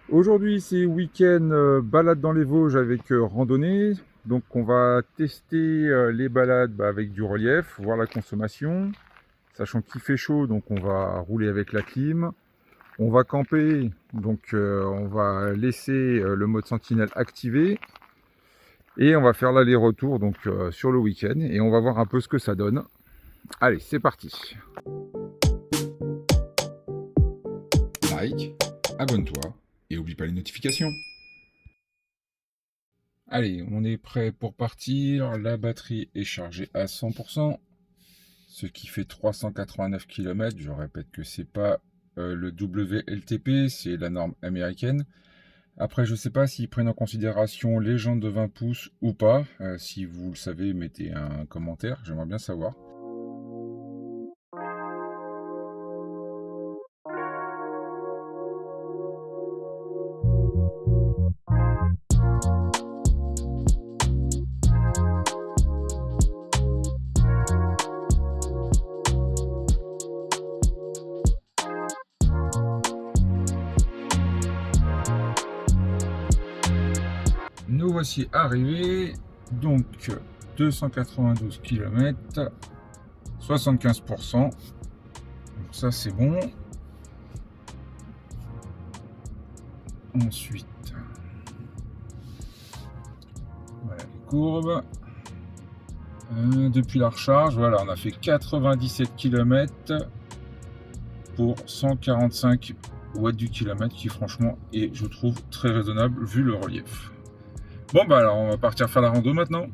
Aujourd'hui, c'est week-end balade dans les Vosges avec randonnée. Donc, on va tester les balades avec du relief, voir la consommation. Sachant qu'il fait chaud, donc on va rouler avec la clim. On va camper, donc on va laisser le mode sentinelle activé. Et on va faire l'aller-retour donc sur le week-end et on va voir un peu ce que ça donne. Allez, c'est parti. Like, abonne-toi et oublie pas les notifications. Allez, on est prêt pour partir. La batterie est chargée à 100%, ce qui fait 389 km. Je répète que c'est pas le WLTP, c'est la norme américaine. Après, je ne sais pas s'ils prennent en considération les jantes de 20 pouces ou pas. Si vous le savez, mettez un commentaire, j'aimerais bien savoir. Nous voici arrivés, donc 292 km, 75%, donc ça c'est bon. Ensuite, voilà les courbes. Depuis la recharge, voilà, on a fait 97 km pour 145 watts du kilomètre, qui franchement est, je trouve, très raisonnable vu le relief. Bon bah alors on va partir faire la rando maintenant.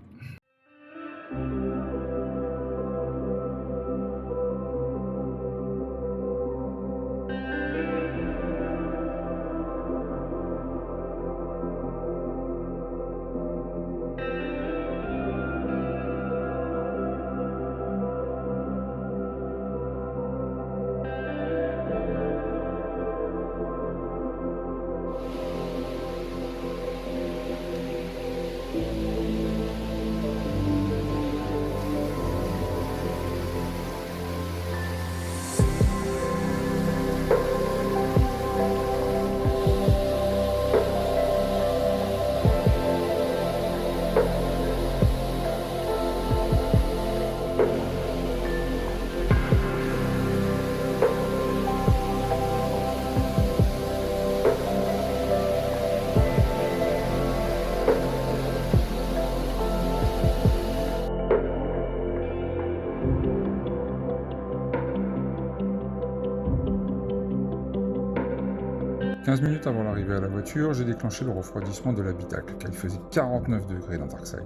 « 15 minutes avant l'arrivée à la voiture, j'ai déclenché le refroidissement de l'habitacle, car il faisait 49 degrés dans Darkside.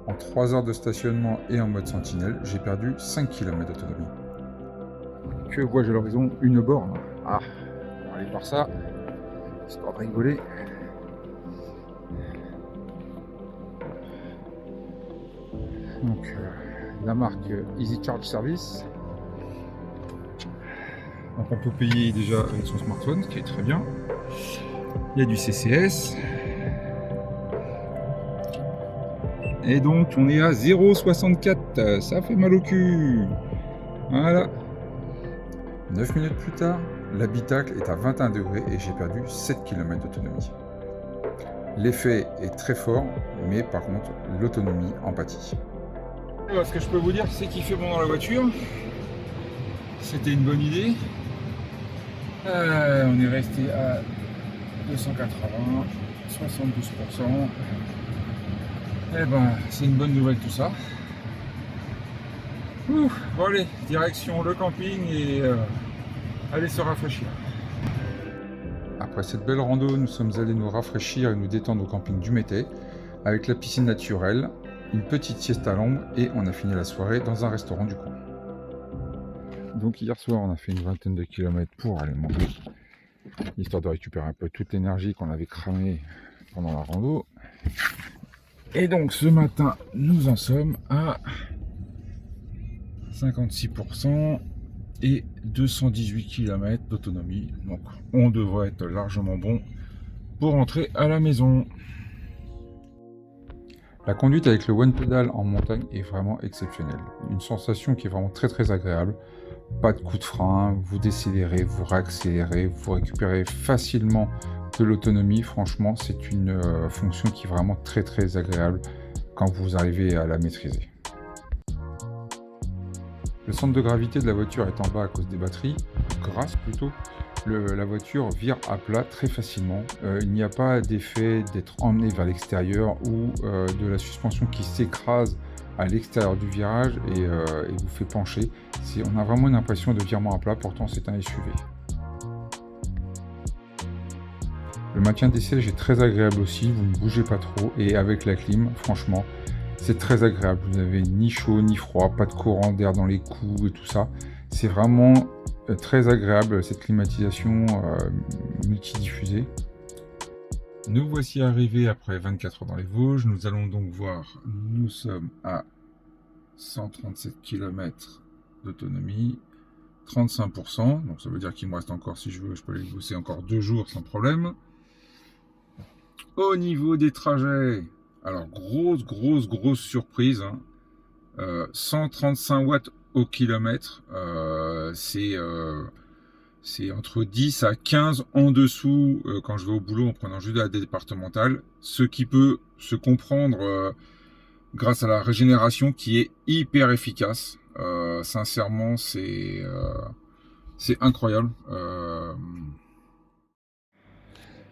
En 3 heures de stationnement et en mode sentinelle, j'ai perdu 5 km d'autonomie. Que vois-je à l'horizon? Une borne. Ah, on va aller voir ça, histoire de rigoler. Donc, la marque Easy Charge Service. Donc on peut payer déjà avec son smartphone, ce qui est très bien. Il y a du CCS. Et donc on est à 0,64. Ça fait mal au cul. Voilà. 9 minutes plus tard, l'habitacle est à 21 degrés et j'ai perdu 7 km d'autonomie. L'effet est très fort, mais par contre, l'autonomie en pâtit. Ce que je peux vous dire, c'est qu'il fait bon dans la voiture. C'était une bonne idée. On est resté à 280, 72%. Eh ben, c'est une bonne nouvelle tout ça. Bon allez, direction le camping et aller se rafraîchir. Après cette belle rando, nous sommes allés nous rafraîchir et nous détendre au camping du Métais, avec la piscine naturelle, une petite sieste à l'ombre et on a fini la soirée dans un restaurant du coin. Donc hier soir, on a fait une vingtaine de kilomètres pour aller manger, histoire de récupérer un peu toute l'énergie qu'on avait cramée pendant la rando. Et donc ce matin, nous en sommes à 56% et 218 km d'autonomie. Donc on devrait être largement bon pour rentrer à la maison. La conduite avec le one pedal en montagne est vraiment exceptionnelle. Une sensation qui est vraiment très agréable. Pas de coup de frein, vous décélérez, vous réaccélérez, vous récupérez facilement de l'autonomie, franchement, c'est une fonction qui est vraiment très très agréable quand vous arrivez à la maîtriser. Le centre de gravité de la voiture est en bas à cause des batteries, grâce plutôt. La voiture vire à plat très facilement. Il n'y a pas d'effet d'être emmené vers l'extérieur ou de la suspension qui s'écrase à l'extérieur du virage et vous fait pencher. On a vraiment une impression de virement à plat, pourtant c'est un SUV. Le maintien des sièges est très agréable aussi, vous ne bougez pas trop et avec la clim, franchement, c'est très agréable. Vous n'avez ni chaud ni froid, pas de courant d'air dans les coups et tout ça. C'est vraiment très agréable cette climatisation multidiffusée. Nous voici arrivés après 24 heures dans les Vosges. Nous allons donc voir, nous sommes à 137 km d'autonomie, 35%. Donc ça veut dire qu'il me reste encore, si je veux, je peux aller bosser encore 2 jours sans problème. Au niveau des trajets, alors grosse surprise, hein. 135 watts au kilomètre, c'est entre 10 à 15 en dessous quand je vais au boulot en prenant juste la départementale, ce qui peut se comprendre grâce à la régénération qui est hyper efficace. Sincèrement, c'est incroyable.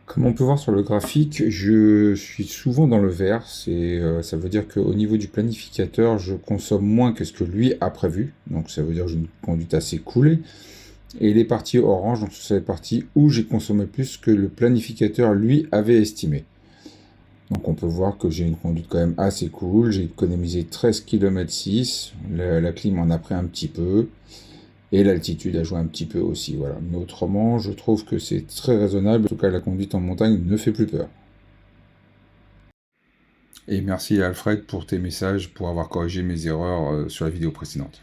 Comme on peut voir sur le graphique, je suis souvent dans le vert. Ça veut dire qu'au niveau du planificateur, je consomme moins que ce que lui a prévu. Donc ça veut dire que j'ai une conduite assez cool. Et il est parti orange, donc c'est la partie où j'ai consommé plus que le planificateur lui avait estimé. Donc on peut voir que j'ai une conduite quand même assez cool. J'ai économisé 13 km 6. La clim en a pris un petit peu. Et l'altitude a joué un petit peu aussi, voilà. Mais autrement, je trouve que c'est très raisonnable. En tout cas, la conduite en montagne ne fait plus peur. Et merci à Alfred pour tes messages, pour avoir corrigé mes erreurs sur la vidéo précédente.